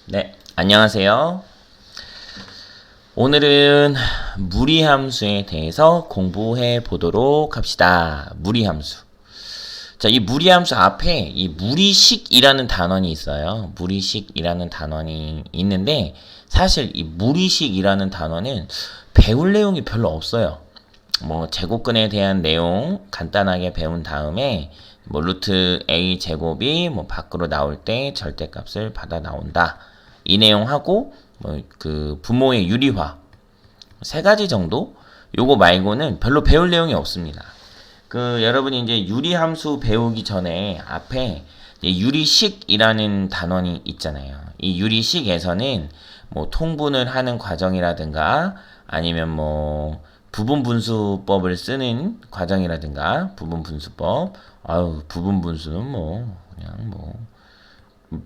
네, 안녕하세요. 오늘은 무리함수에 대해서 공부해 보도록 합시다. 무리함수. 자, 이 무리함수 앞에 이 무리식이라는 단원이 있어요. 무리식이라는 단원이 있는데 사실 이 무리식이라는 단원은 배울 내용이 별로 없어요. 뭐 제곱근에 대한 내용 간단하게 배운 다음에 뭐 루트 a 제곱이 뭐 밖으로 나올 때 절대값을 받아 나온다. 이 내용하고 뭐 그 분모의 유리화 세 가지 정도. 요거 말고는 별로 배울 내용이 없습니다. 그 여러분이 이제 유리함수 배우기 전에 앞에 유리식이라는 단원이 있잖아요. 이 유리식에서는 뭐 통분을 하는 과정이라든가 아니면 뭐 부분분수법을 쓰는 과정이라든가 부분분수법. 아유, 부분분수는 뭐 그냥 뭐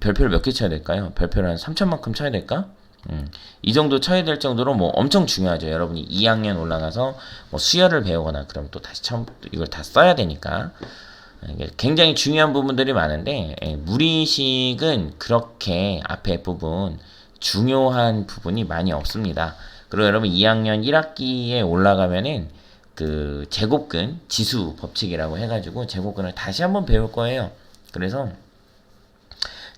별표를 몇 개 쳐야 될까요? 별표를 한 3천만큼 쳐야 될까? 이 정도 쳐야 될 정도로 뭐 엄청 중요하죠. 여러분이 2학년 올라가서 뭐 수열을 배우거나 그러면 또 다시 처음부터 이걸 다 써야 되니까 이게 굉장히 중요한 부분들이 많은데 무리식은 그렇게 앞에 부분 중요한 부분이 많이 없습니다. 그리고 여러분 2학년 1학기에 올라가면은 그 제곱근 지수 법칙이라고 해가지고 제곱근을 다시 한번 배울 거예요. 그래서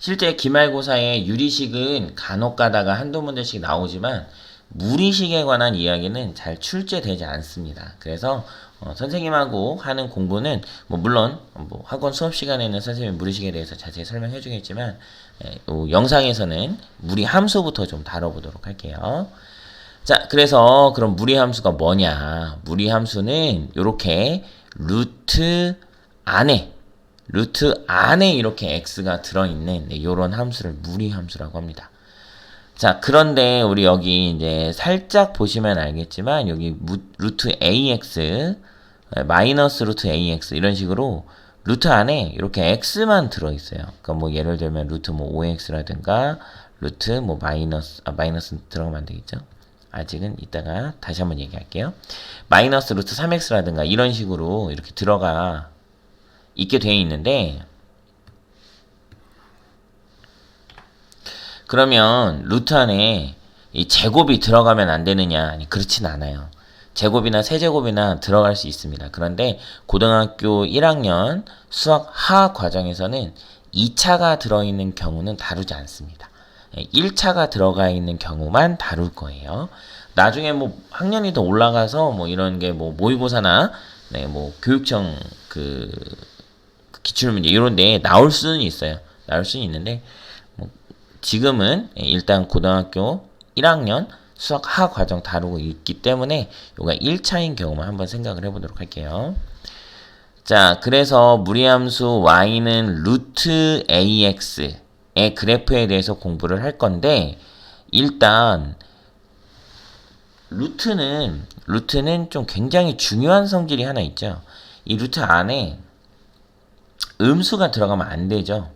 실제 기말고사에 유리식은 간혹 가다가 한두 문제씩 나오지만 무리식에 관한 이야기는 잘 출제되지 않습니다. 그래서 선생님하고 하는 공부는 뭐 물론 뭐 학원 수업 시간에는 선생님이 무리식에 대해서 자세히 설명해 주겠지만 영상에서는 무리함수부터 좀 다뤄보도록 할게요. 자, 그래서 그럼 무리함수가 뭐냐? 무리함수는 이렇게 루트 안에 이렇게 x가 들어있는 이런 함수를 무리함수라고 합니다. 자, 그런데 우리 여기 이제 살짝 보시면 알겠지만 여기 루트 ax 마이너스 루트 ax 이런 식으로 루트 안에 이렇게 x만 들어있어요. 그러니까 뭐 예를 들면 루트 뭐 5x라든가 루트 뭐 마이너스 들어가면 안 되겠죠? 아직은 이따가 다시 한번 얘기할게요. 마이너스 루트 3x라든가 이런 식으로 이렇게 들어가 있게 되어 있는데 그러면 루트 안에 이 제곱이 들어가면 안 되느냐? 아니, 그렇진 않아요. 제곱이나 세제곱이나 들어갈 수 있습니다. 그런데 고등학교 1학년 수학 하 과정에서는 2차가 들어있는 경우는 다루지 않습니다. 1차가 들어가 있는 경우만 다룰 거예요. 나중에 뭐 학년이 더 올라가서 뭐 이런 게 뭐 모의고사나 뭐 교육청 그 기출문제 이런 데 나올 수는 있어요. 나올 수는 있는데 뭐 지금은 일단 고등학교 1학년 수학 하 과정 다루고 있기 때문에 요가 1차인 경우만 한번 생각을 해보도록 할게요. 자, 그래서 무리함수 y는 루트 ax의 그래프에 대해서 공부를 할 건데 일단 루트는 좀 굉장히 중요한 성질이 하나 있죠. 이 루트 안에 음수가 들어가면 안 되죠.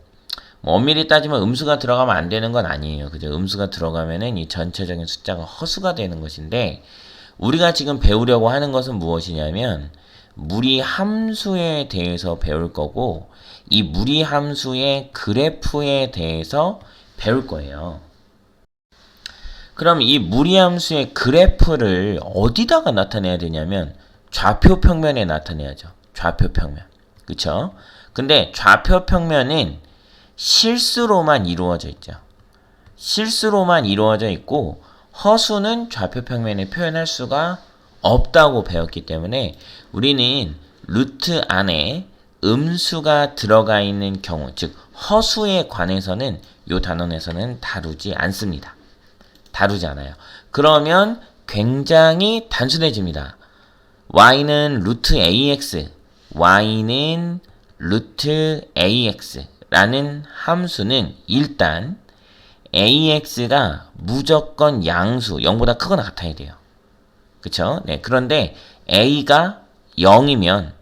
뭐 엄밀히 따지면 음수가 들어가면 안 되는 건 아니에요. 그죠? 음수가 들어가면은 이 전체적인 숫자가 허수가 되는 것인데 우리가 지금 배우려고 하는 것은 무엇이냐면 무리함수에 대해서 배울 거고 이 무리함수의 그래프에 대해서 배울 거예요. 그럼 이 무리함수의 그래프를 어디다가 나타내야 되냐면 좌표 평면에 나타내야죠. 좌표 평면. 그쵸? 근데 좌표 평면은 실수로만 이루어져 있죠. 실수로만 이루어져 있고 허수는 좌표 평면에 표현할 수가 없다고 배웠기 때문에 우리는 루트 안에 음수가 들어가 있는 경우, 즉 허수에 관해서는 이 단원에서는 다루지 않습니다. 다루지 않아요. 그러면 굉장히 단순해집니다. y는 루트 ax, y는 루트 ax라는 함수는 일단 ax가 무조건 양수, 0보다 크거나 같아야 돼요. 그쵸? 네, 그런데 a가 0이면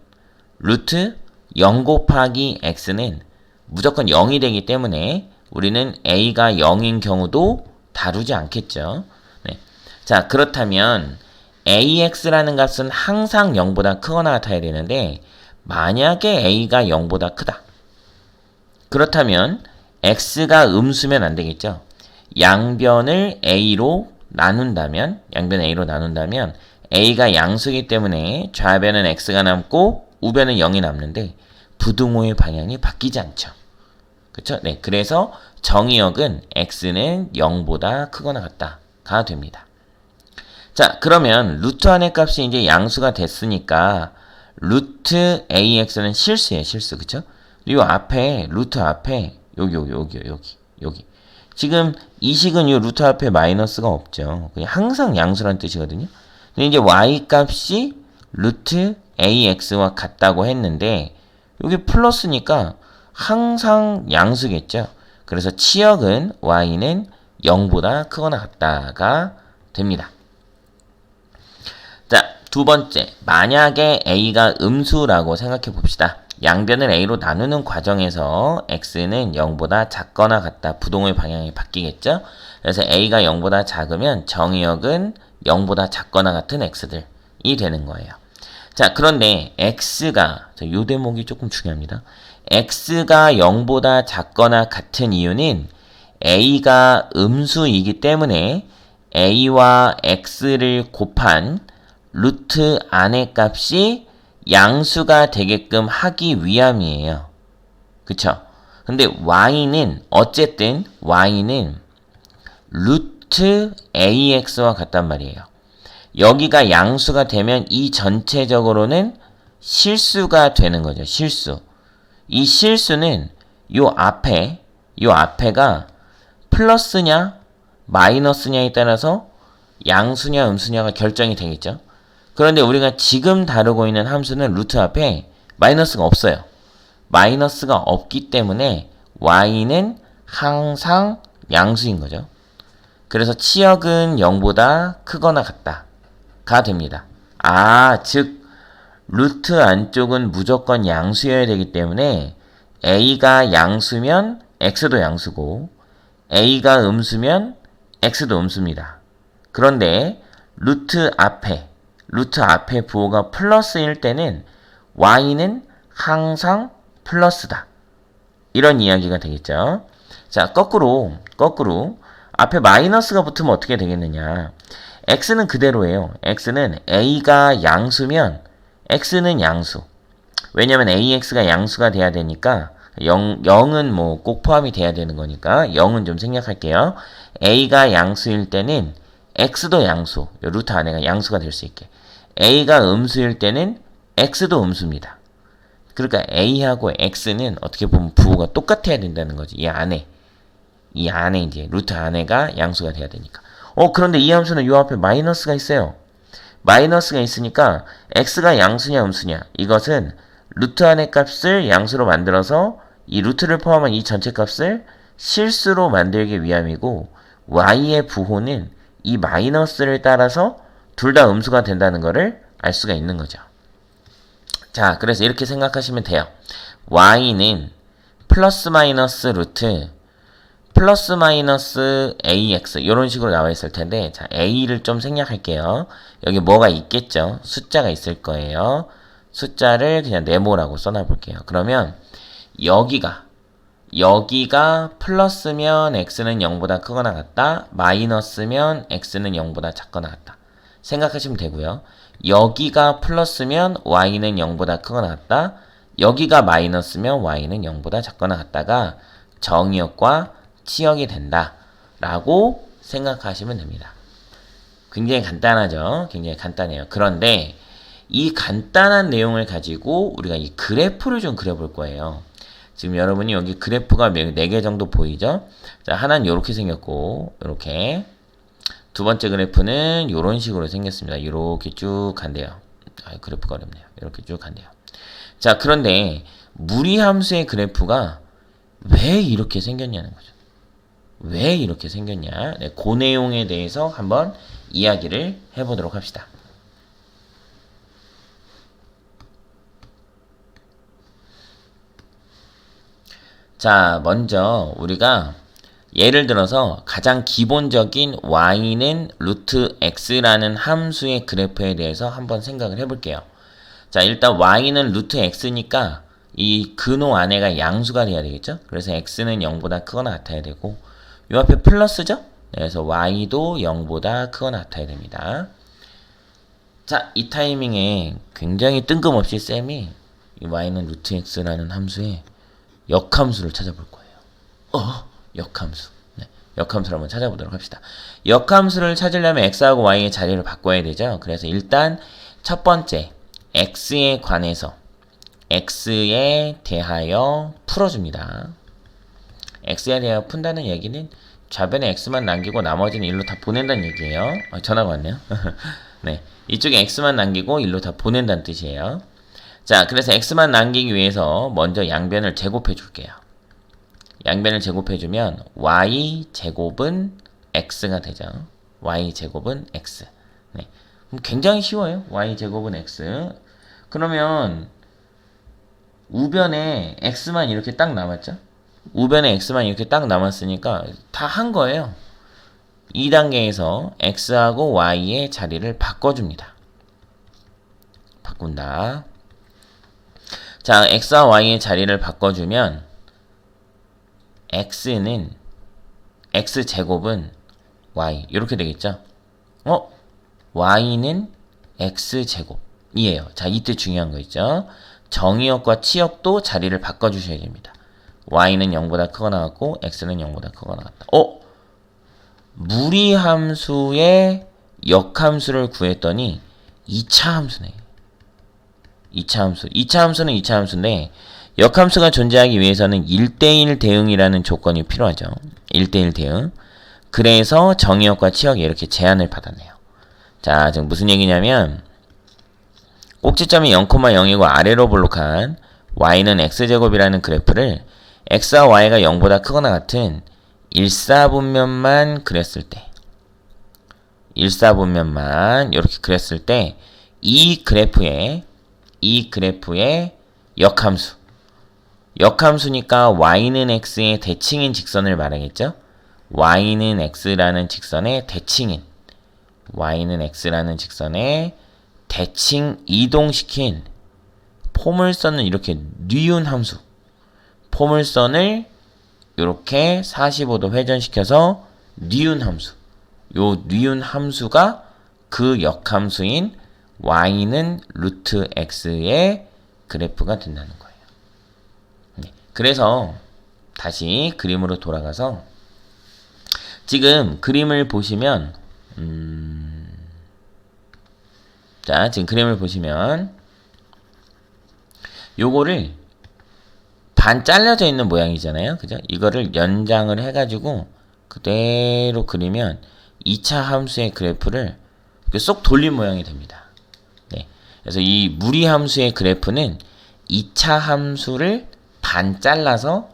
루트 0 곱하기 x는 무조건 0이 되기 때문에 우리는 a가 0인 경우도 다루지 않겠죠. 네. 자, 그렇다면 ax라는 값은 항상 0보다 크거나 같아야 되는데 만약에 a가 0보다 크다. 그렇다면 x가 음수면 안 되겠죠. 양변을 A로 나눈다면 A가 양수이기 때문에 좌변은 X가 남고 우변은 0이 남는데 부등호의 방향이 바뀌지 않죠. 그쵸? 네, 그래서 정의역은 X는 0보다 크거나 같다가 됩니다. 자, 그러면 루트 안의 값이 이제 양수가 됐으니까 루트 AX는 실수예요, 실수. 그쵸? 이 앞에, 루트 앞에, 여기. 지금 이 식은 이 루트 앞에 마이너스가 없죠. 그냥 항상 양수란 뜻이거든요. 근데 이제 Y 값이 루트 AX와 같다고 했는데, 여기 플러스니까 항상 양수겠죠. 그래서 치역은 Y는 0보다 크거나 같다가 됩니다. 자, 두 번째. 만약에 A가 음수라고 생각해 봅시다. 양변을 A로 나누는 과정에서 X는 0보다 작거나 같다. 부동의 방향이 바뀌겠죠? 그래서 A가 0보다 작으면 정의역은 0보다 작거나 같은 X들이 되는 거예요. 자, 그런데 X가, 요 대목이 조금 중요합니다. X가 0보다 작거나 같은 이유는 A가 음수이기 때문에 A와 X를 곱한 루트 안의 값이 양수가 되게끔 하기 위함이에요. 그쵸? 근데 Y는 어쨌든 Y는 루트 AX와 같단 말이에요. 여기가 양수가 되면 이 전체적으로는 실수가 되는 거죠. 실수. 이 실수는 요 앞에가 플러스냐 마이너스냐에 따라서 양수냐 음수냐가 결정이 되겠죠. 그런데 우리가 지금 다루고 있는 함수는 루트 앞에 마이너스가 없어요. 마이너스가 없기 때문에 Y는 항상 양수인 거죠. 그래서 치역은 0보다 크거나 같다가 됩니다. 즉 루트 안쪽은 무조건 양수여야 되기 때문에 A가 양수면 X도 양수고 A가 음수면 X도 음수입니다. 그런데 루트 앞에 부호가 플러스일 때는 Y는 항상 플러스다. 이런 이야기가 되겠죠. 자, 거꾸로 앞에 마이너스가 붙으면 어떻게 되겠느냐. X는 그대로예요. X는 A가 양수면 X는 양수. 왜냐면 AX가 양수가 돼야 되니까 0은 뭐 꼭 포함이 돼야 되는 거니까 0은 좀 생략할게요. A가 양수일 때는 X도 양수. 루트 안에가 양수가 될 수 있게. A가 음수일 때는 X도 음수입니다. 그러니까 A하고 X는 어떻게 보면 부호가 똑같아야 된다는 거지. 이 안에 이제 루트 안에가 양수가 돼야 되니까. 그런데 이 함수는 요 앞에 마이너스가 있어요. 마이너스가 있으니까 X가 양수냐 음수냐. 이것은 루트 안의 값을 양수로 만들어서 이 루트를 포함한 이 전체 값을 실수로 만들기 위함이고 Y의 부호는 이 마이너스를 따라서 둘 다 음수가 된다는 것을 알 수가 있는 거죠. 자, 그래서 이렇게 생각하시면 돼요. Y는 플러스 마이너스 루트 플러스 마이너스 AX 이런 식으로 나와 있을 텐데 자, A를 좀 생략할게요. 여기 뭐가 있겠죠? 숫자가 있을 거예요. 숫자를 그냥 네모라고 써놔볼게요. 그러면 여기가 플러스면 X는 0보다 크거나 같다. 마이너스면 X는 0보다 작거나 같다. 생각하시면 되고요. 여기가 플러스면 Y는 0보다 크거나 같다. 여기가 마이너스면 Y는 0보다 작거나 같다가 정의역과 치역이 된다. 라고 생각하시면 됩니다. 굉장히 간단하죠? 굉장히 간단해요. 그런데 이 간단한 내용을 가지고 우리가 이 그래프를 좀 그려볼 거예요. 지금 여러분이 여기 그래프가 4개 정도 보이죠? 자, 하나는 이렇게 생겼고, 이렇게. 두 번째 그래프는 이런 식으로 생겼습니다. 이렇게 쭉 간대요. 그래프가 어렵네요. 이렇게 쭉 간대요. 자, 그런데 무리함수의 그래프가 왜 이렇게 생겼냐는 거죠. 왜 이렇게 생겼냐? 네, 그 내용에 대해서 한번 이야기를 해보도록 합시다. 자, 먼저 우리가 예를 들어서 가장 기본적인 y는 루트 x라는 함수의 그래프에 대해서 한번 생각을 해볼게요. 자, 일단 y는 루트 x니까 이 근호 안에가 양수가 돼야 되겠죠? 그래서 x는 0보다 크거나 같아야 되고 요 앞에 플러스죠? 네, 그래서 y도 0보다 크거나 같아야 됩니다. 자, 이 타이밍에 굉장히 뜬금없이 쌤이 이 y는 루트 x라는 함수의 역함수를 찾아볼 거예요. 역함수. 네, 역함수를 한번 찾아보도록 합시다. 역함수를 찾으려면 x하고 y의 자리를 바꿔야 되죠. 그래서 일단 첫 번째 x에 관해서 x에 대하여 풀어줍니다. x에 대하여 푼다는 얘기는 좌변에 x만 남기고 나머지는 1로 다 보낸다는 얘기예요. 전화가 왔네요. 네, 이쪽에 x만 남기고 1로 다 보낸다는 뜻이에요. 자, 그래서 x만 남기기 위해서 먼저 양변을 제곱해 줄게요. 양변을 제곱해주면 y제곱은 x가 되죠. y제곱은 x. 네. 굉장히 쉬워요. y제곱은 x. 그러면 우변에 x만 이렇게 딱 남았죠. 우변에 x만 이렇게 딱 남았으니까 다 한 거예요. 2단계에서 x하고 y의 자리를 바꿔줍니다. 바꾼다. 자, x와 y의 자리를 바꿔주면 x제곱은 y 이렇게 되겠죠. y는 x제곱이에요. 자, 이때 중요한 거 있죠. 정의역과 치역도 자리를 바꿔주셔야 됩니다. y는 0보다 크거나 같고 x는 0보다 크거나 같다. 무리함수의 역함수를 구했더니 2차 함수네. 2차 함수. 2차 함수는 2차 함수인데 역함수가 존재하기 위해서는 1대1 대응이라는 조건이 필요하죠. 1대1 대응. 그래서 정의역과 치역에 이렇게 제한을 받았네요. 자, 지금 무슨 얘기냐면 꼭지점이 0,0이고 아래로 볼록한 y는 x제곱이라는 그래프를 x와 y가 0보다 크거나 같은 일사분면만 그렸을 때, 일사분면만 이렇게 그렸을 때 이 그래프의 역함수, 역함수니까 y는 x의 대칭인 직선을 말하겠죠? y는 x라는 직선의 대칭인, y는 x라는 직선의 대칭 이동시킨 포물선을 이렇게 뉘은 함수, 포물선을 이렇게 45도 회전시켜서 뉘은 함수, 요 뉘은 함수가 그 역함수인 y는 루트 x의 그래프가 된다는 거예요. 네. 그래서 다시 그림으로 돌아가서 지금 그림을 보시면 자, 지금 그림을 보시면 요거를 반 잘려져 있는 모양이잖아요. 그죠? 이거를 연장을 해가지고 그대로 그리면 2차 함수의 그래프를 쏙 돌린 모양이 됩니다. 네. 그래서 이 무리함수의 그래프는 2차 함수를 반 잘라서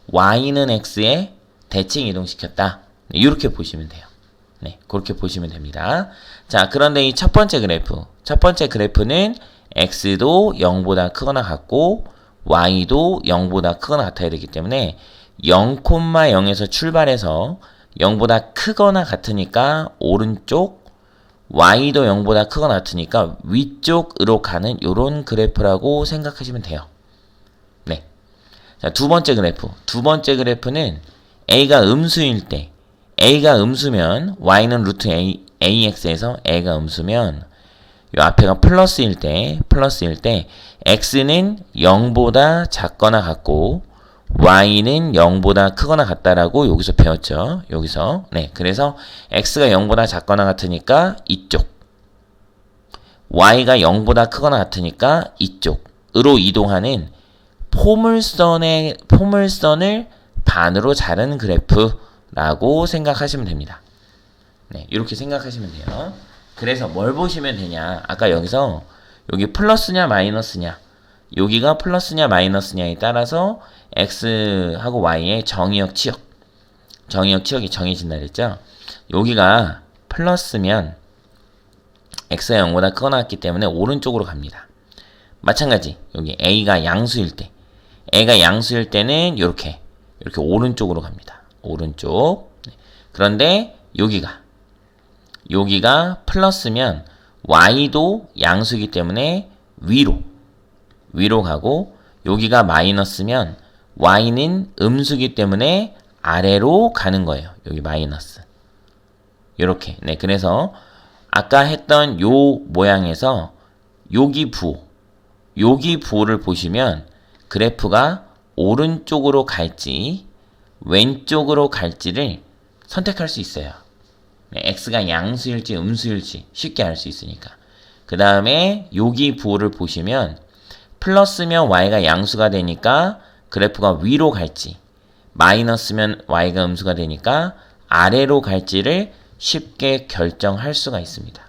y는 x에 대칭 이동시켰다. 네, 이렇게 보시면 돼요. 네, 그렇게 보시면 됩니다. 자, 그런데 이 첫 번째 그래프는 x도 0보다 크거나 같고 y도 0보다 크거나 같아야 되기 때문에 0,0에서 출발해서 0보다 크거나 같으니까 오른쪽, y도 0보다 크거나 같으니까 위쪽으로 가는 요런 그래프라고 생각하시면 돼요. 네. 자, 두 번째 그래프는 a가 음수일 때, a가 음수면 y는 루트 ax에서 a가 음수면 요 앞에가 플러스일 때 x는 0보다 작거나 같고 y는 0보다 크거나 같다라고 여기서 배웠죠. 여기서. 네. 그래서 x가 0보다 작거나 같으니까 이쪽, y가 0보다 크거나 같으니까 이쪽으로 이동하는 포물선을 반으로 자른 그래프라고 생각하시면 됩니다. 네. 이렇게 생각하시면 돼요. 그래서 뭘 보시면 되냐? 아까 여기서 여기 플러스냐 마이너스냐, 여기가 플러스냐 마이너스냐에 따라서 x하고 y의 정의역 치역이 정해진다 그랬죠? 여기가 플러스면 x가 0보다 크거나 같기 때문에 오른쪽으로 갑니다. 마찬가지 여기 a가 양수일 때는 이렇게 오른쪽으로 갑니다. 오른쪽. 그런데 여기가 플러스면 y도 양수이기 때문에 위로 가고, 여기가 마이너스면 y는 음수이기 때문에 아래로 가는 거예요. 여기 마이너스. 요렇게. 네, 그래서 아까 했던 요 모양에서 여기 부호를 보시면 그래프가 오른쪽으로 갈지 왼쪽으로 갈지를 선택할 수 있어요. 네, x가 양수일지 음수일지 쉽게 알 수 있으니까. 그 다음에 여기 부호를 보시면 플러스면 y가 양수가 되니까 그래프가 위로 갈지 마이너스면 y가 음수가 되니까 아래로 갈지를 쉽게 결정할 수가 있습니다.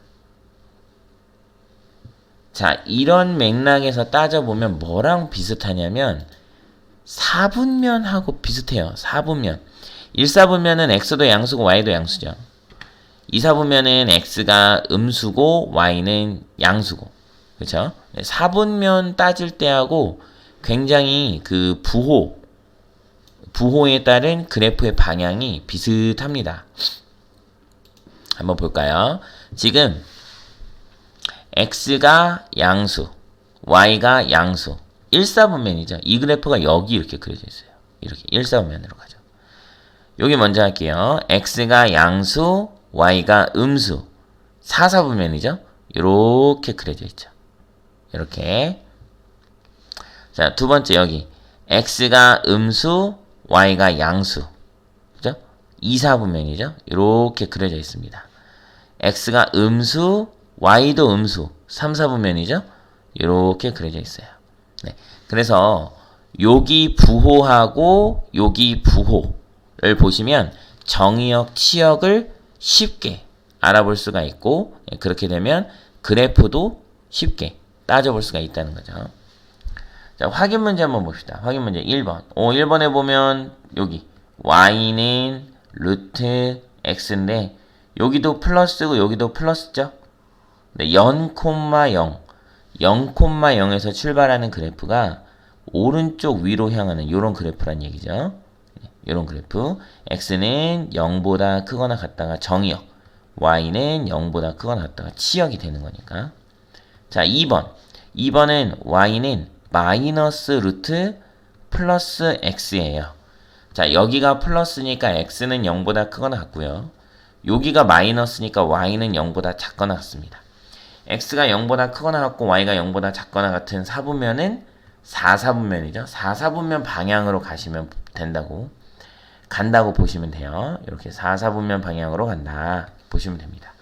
자, 이런 맥락에서 따져보면 뭐랑 비슷하냐면 4분면하고 비슷해요. 4분면. 1사분면은 x도 양수고 y도 양수죠. 2사분면은 x가 음수고 y는 양수고. 그렇죠? 4분면 따질 때하고 굉장히 그 부호에 따른 그래프의 방향이 비슷합니다. 한번 볼까요? 지금 x가 양수, y가 양수. 1사분면이죠. 이 그래프가 여기 이렇게 그려져 있어요. 이렇게 1사분면으로 가죠. 여기 먼저 할게요. x가 양수, y가 음수. 4사분면이죠. 이렇게 그려져 있죠. 이렇게. 자, 두 번째 여기 x가 음수, y가 양수. 그죠? 2사분면이죠. 이렇게 그려져 있습니다. x가 음수, y도 음수. 3사분면이죠. 이렇게 그려져 있어요. 네. 그래서 여기 부호하고 여기 부호를 보시면 정의역, 치역을 쉽게 알아볼 수가 있고 그렇게 되면 그래프도 쉽게 따져볼 수가 있다는 거죠. 자, 확인 문제 한번 봅시다. 확인 문제 1번. 1번에 보면 여기 y는 루트 x인데 여기도 플러스고 여기도 플러스죠. 네, 0,0 0,0에서 출발하는 그래프가 오른쪽 위로 향하는 이런 그래프란 얘기죠. 이런 그래프. x는 0보다 크거나 같다가 정의역, y는 0보다 크거나 같다가 치역이 되는 거니까. 자, 2번. 2번은 y는 마이너스 루트 플러스 x예요. 자, 여기가 플러스니까 x는 0보다 크거나 같고요. 여기가 마이너스니까 y는 0보다 작거나 같습니다. x가 0보다 크거나 같고 y가 0보다 작거나 같은 사분면은 4사분면이죠. 4사분면 방향으로 간다고 보시면 돼요. 이렇게 4사분면 방향으로 간다 보시면 됩니다.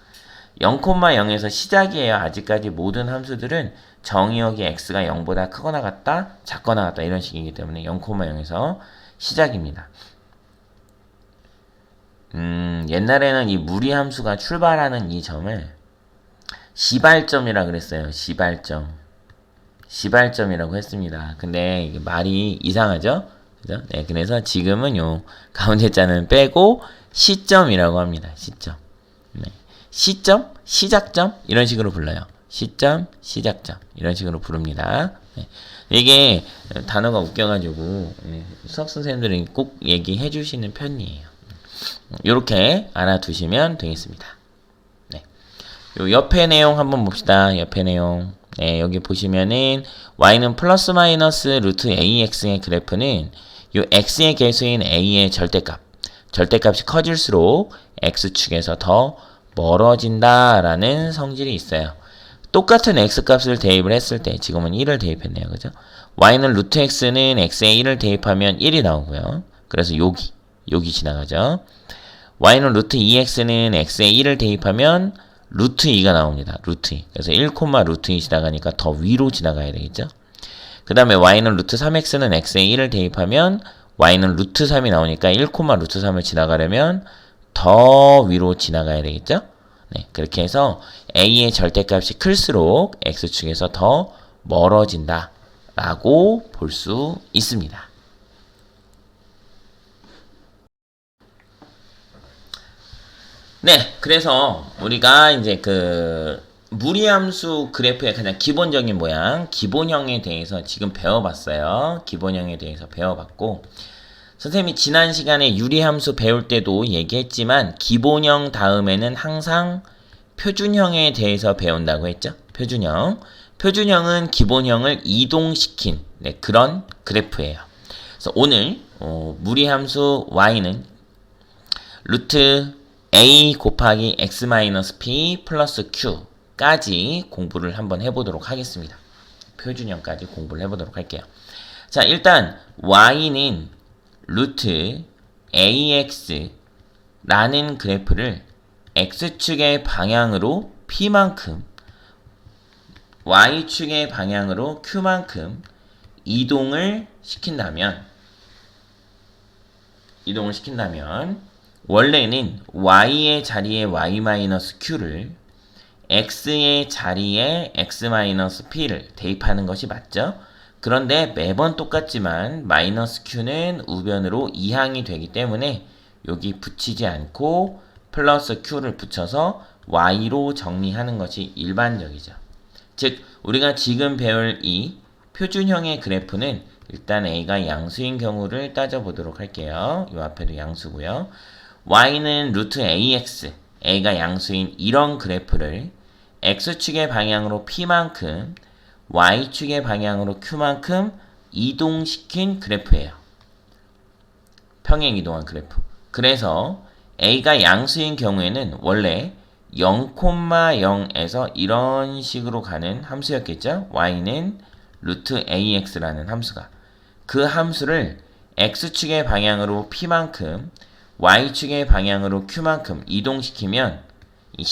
0,0에서 시작이에요. 아직까지 모든 함수들은 정의역이 x가 0보다 크거나 같다, 작거나 같다 이런 식이기 때문에 0,0에서 시작입니다. 옛날에는 이 무리함수가 출발하는 이 점을 시발점이라 그랬어요. 시발점이라고 했습니다. 근데 이게 말이 이상하죠? 그죠? 네, 그래서 지금은 요 가운데 자는 빼고 시점이라고 합니다. 시점. 네. 시점, 시작점 이런 식으로 불러요. 시점, 시작점 이런 식으로 부릅니다. 네. 이게 단어가 웃겨가지고 수학 선생님들이 꼭 얘기해 주시는 편이에요. 이렇게 알아두시면 되겠습니다. 네. 요 옆에 내용 한번 봅시다. 옆에 내용. 네, 여기 보시면은 y는 플러스 마이너스 루트 ax의 그래프는 요 x의 개수인 a의 절대값이 커질수록 x축에서 더 멀어진다라는 성질이 있어요. 똑같은 x값을 대입을 했을 때 지금은 1을 대입했네요. 그죠? y는 루트 x는 x에 1을 대입하면 1이 나오고요. 그래서 여기 지나가죠. y는 루트 2x는 x에 1을 대입하면 루트 2가 나옵니다. 루트 2. 그래서 1, 루트 2 지나가니까 더 위로 지나가야 되겠죠. 그 다음에 y는 루트 3x는 x에 1을 대입하면 y는 루트 3이 나오니까 1, 루트 3을 지나가려면 더 위로 지나가야 되겠죠. 네, 그렇게 해서 a의 절대값이 클수록 x축에서 더 멀어진다 라고 볼 수 있습니다. 네, 그래서 우리가 이제 그 무리함수 그래프의 가장 기본적인 모양, 기본형에 대해서 지금 배워봤어요. 기본형에 대해서 배워봤고, 선생님이 지난 시간에 유리함수 배울 때도 얘기했지만 기본형 다음에는 항상 표준형에 대해서 배운다고 했죠. 표준형. 표준형은 기본형을 이동시킨 그런 그래프예요. 그래서 무리함수 y는 루트 a 곱하기 x 마이너스 p 플러스 q까지 공부를 한번 해보도록 하겠습니다. 표준형까지 공부를 해보도록 할게요. 자, 일단 y는 루트 ax라는 그래프를 x축의 방향으로 p만큼 y축의 방향으로 q만큼 이동을 시킨다면 원래는 y의 자리에 y-q를 x의 자리에 x-p를 대입하는 것이 맞죠? 그런데 매번 똑같지만 마이너스 q는 우변으로 이항이 되기 때문에 여기 붙이지 않고 플러스 q를 붙여서 y로 정리하는 것이 일반적이죠. 즉 우리가 지금 배울 이 표준형의 그래프는 일단 a가 양수인 경우를 따져보도록 할게요. 이 앞에도 양수고요. y는 루트 ax, a가 양수인 이런 그래프를 x축의 방향으로 p만큼 y축의 방향으로 q만큼 이동시킨 그래프예요. 평행 이동한 그래프. 그래서 a가 양수인 경우에는 원래 0,0에서 이런 식으로 가는 함수였겠죠? y는 루트 ax라는 함수가. 그 함수를 x축의 방향으로 p만큼 y축의 방향으로 q만큼 이동시키면 이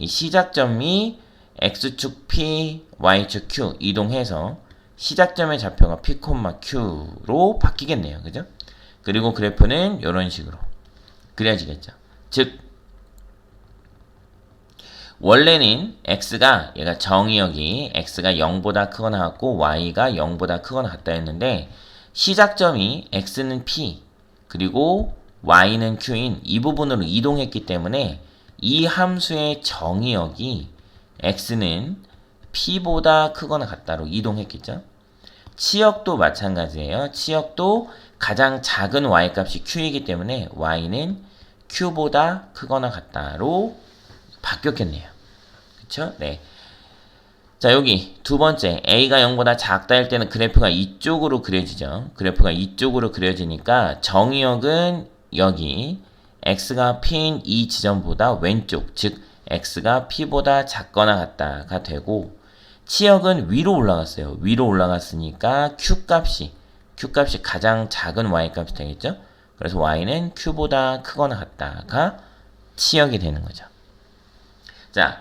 시작점이 x축 p, y축 q 이동해서 시작점의 좌표가 p, q로 바뀌겠네요. 그죠? 그리고 그래프는 이런 식으로 그려지겠죠. 즉 원래는 x가 얘가 정의역이 x가 0보다 크거나 같고 y가 0보다 크거나 같다 했는데 시작점이 x는 p 그리고 y는 q인 이 부분으로 이동했기 때문에 이 함수의 정의역이 x는 p보다 크거나 같다로 이동했겠죠. 치역도 마찬가지예요. 치역도 가장 작은 y값이 q이기 때문에 y는 q보다 크거나 같다로 바뀌었겠네요. 그쵸? 네. 자, 여기 두 번째 a가 0보다 작다 할 때는 그래프가 이쪽으로 그려지죠. 그래프가 이쪽으로 그려지니까 정의역은 여기 x가 p인 이 지점보다 왼쪽, 즉 x가 p보다 작거나 같다가 되고 치역은 위로 올라갔어요. 위로 올라갔으니까 q값이 가장 작은 y값이 되겠죠. 그래서 y는 q보다 크거나 같다가 치역이 되는 거죠. 자,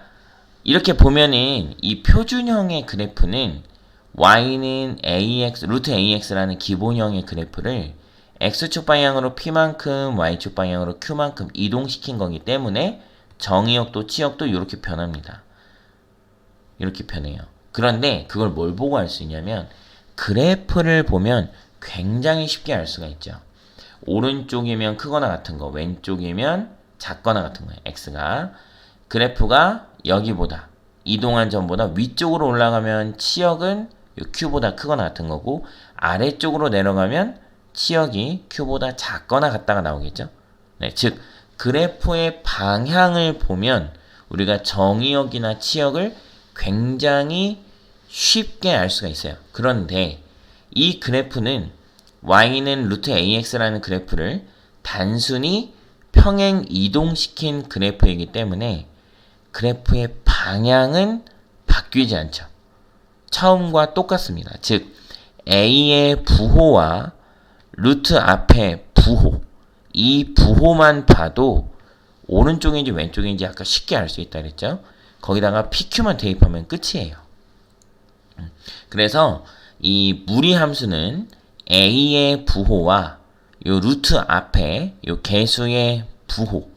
이렇게 보면은 이 표준형의 그래프는 y는 ax, 루트 ax라는 기본형의 그래프를 x축 방향으로 p만큼 y축 방향으로 q만큼 이동시킨 거기 때문에 정의역도 치역도 이렇게 변합니다. 이렇게 변해요. 그런데 그걸 뭘 보고 알 수 있냐면 그래프를 보면 굉장히 쉽게 알 수가 있죠. 오른쪽이면 크거나 같은 거, 왼쪽이면 작거나 같은 거예요. x가. 그래프가 여기보다 이동한 점보다 위쪽으로 올라가면 치역은 q보다 크거나 같은 거고 아래쪽으로 내려가면 치역이 q보다 작거나 같다가 나오겠죠. 네, 즉 그래프의 방향을 보면 우리가 정의역이나 치역을 굉장히 쉽게 알 수가 있어요. 그런데 이 그래프는 y는 루트 ax라는 그래프를 단순히 평행 이동시킨 그래프이기 때문에 그래프의 방향은 바뀌지 않죠. 처음과 똑같습니다. 즉 a의 부호와 루트 앞에 부호, 이 부호만 봐도 오른쪽인지 왼쪽인지 아까 쉽게 알 수 있다 그랬죠. 거기다가 pq만 대입하면 끝이에요. 그래서 이 무리함수는 a의 부호와 요 루트 앞에 요 개수의 부호,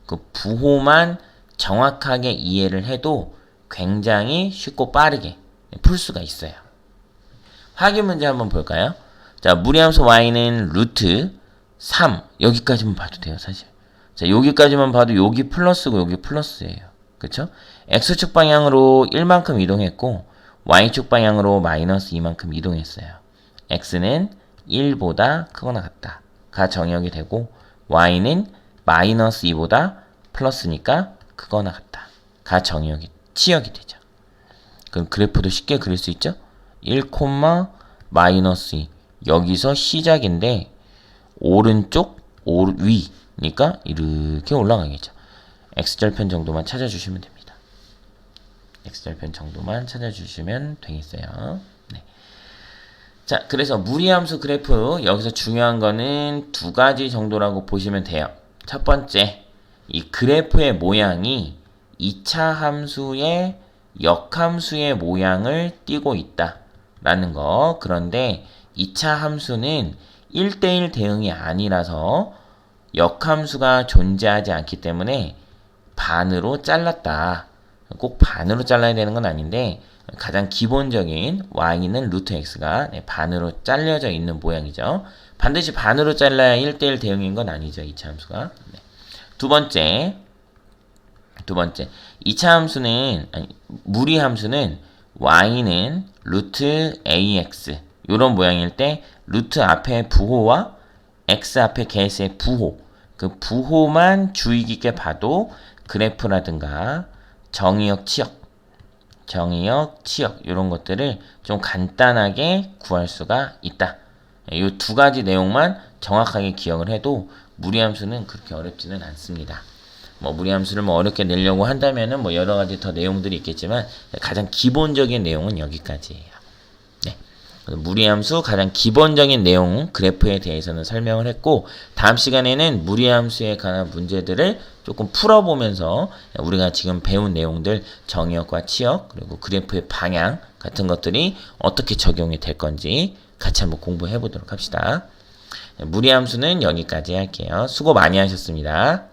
그 부호만 정확하게 이해를 해도 굉장히 쉽고 빠르게 풀 수가 있어요. 확인 문제 한번 볼까요? 자, 무리함수 y는 루트 3 여기까지만 봐도 돼요, 사실. 자, 여기까지만 봐도 여기 플러스고 여기 플러스예요. 그쵸? x축 방향으로 1만큼 이동했고 y축 방향으로 마이너스 2만큼 이동했어요. x는 1보다 크거나 같다가 정의역이 되고 y는 마이너스 2보다 플러스니까 크거나 같다가 정의역이 치역이 되죠. 그럼 그래프도 쉽게 그릴 수 있죠? 1, 마이너스 2 여기서 시작인데 오른쪽 위니까 이렇게 올라가겠죠. x절편 정도만 찾아주시면 됩니다. x절편 정도만 찾아주시면 되겠어요. 네. 자, 그래서 무리함수 그래프 여기서 중요한 거는 두 가지 정도라고 보시면 돼요. 첫 번째, 이 그래프의 모양이 2차 함수의 역함수의 모양을 띠고 있다 라는 거. 그런데 2차 함수는 1대1 대응이 아니라서 역함수가 존재하지 않기 때문에 반으로 잘랐다. 꼭 반으로 잘라야 되는 건 아닌데 가장 기본적인 y는 루트 x가 반으로 잘려져 있는 모양이죠. 반드시 반으로 잘라야 1대1 대응인 건 아니죠. 2차 함수가. 네. 두 번째 2차 함수는 무리함수는 y는 루트 ax 요런 모양일 때 루트 앞에 부호와 x 앞에 계수의 부호 그 부호만 주의 깊게 봐도 그래프라든가 정의역, 치역 이런 것들을 좀 간단하게 구할 수가 있다. 이 두 가지 내용만 정확하게 기억을 해도 무리함수는 그렇게 어렵지는 않습니다. 무리함수를 어렵게 내려고 한다면은 여러 가지 더 내용들이 있겠지만 가장 기본적인 내용은 여기까지예요. 네. 무리함수 가장 기본적인 내용 그래프에 대해서는 설명을 했고 다음 시간에는 무리함수에 관한 문제들을 조금 풀어보면서 우리가 지금 배운 내용들 정의역과 치역 그리고 그래프의 방향 같은 것들이 어떻게 적용이 될 건지 같이 한번 공부해 보도록 합시다. 무리함수는 여기까지 할게요. 수고 많이 하셨습니다.